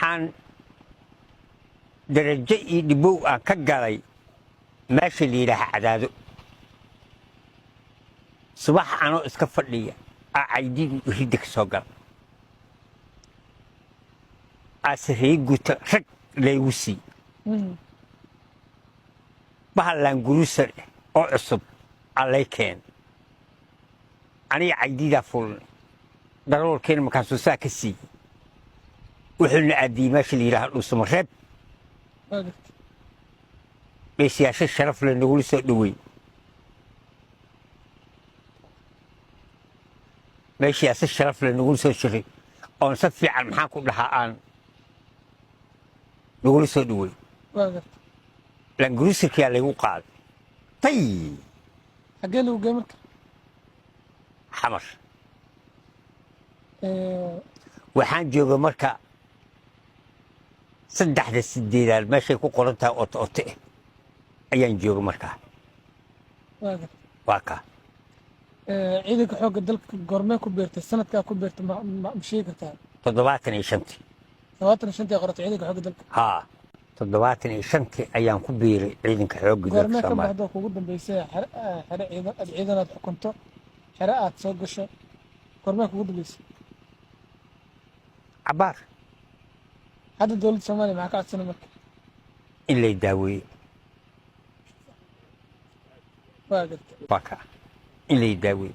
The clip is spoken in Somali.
waxaan darajo iyo dhibow aan ka galay meesha la yidhaaha Cadaado subax anoo iska fadhiya caydiin ridda ka soo gal asrii guta rag laygu sii bahalan gurusan oo cusub allay keen aniga caydiida fuulnay daroolkeen markaasuu saa ka sii wuxuuna aadiyey meesha la yidhaaha Dhuusamareeb beeshiyaasha sharaf leh nagula soo dhowey meeshiyaasha sharaf leh nagula soo shiray oon si fiican maxaan ku dhahaa aan nagula soo dhowey langurusirkiyaa laygu qaaday tay xagee lagu geey marka xamar waxaan jooga marka 3 meeshay ku qoran tahay oto ayaan jooga markaa waa ka ciidanka xoogga dalka goormee ku beertay sanadkaa ku beertay ma sheegi kartaa 75 qorata ciidanka xoogga dalka haa 75 ayaan ku biiray ciidanka xoogga dalka goormee ka baxdo kugu dambeysay ciidanaad xukunto xere aad soo gasho goormee kugu dambeysay cabaar hadda dowladda Soomaaliya maxaa ka codsanay marka in lay daaweeyo waa ka in lay daaweeyo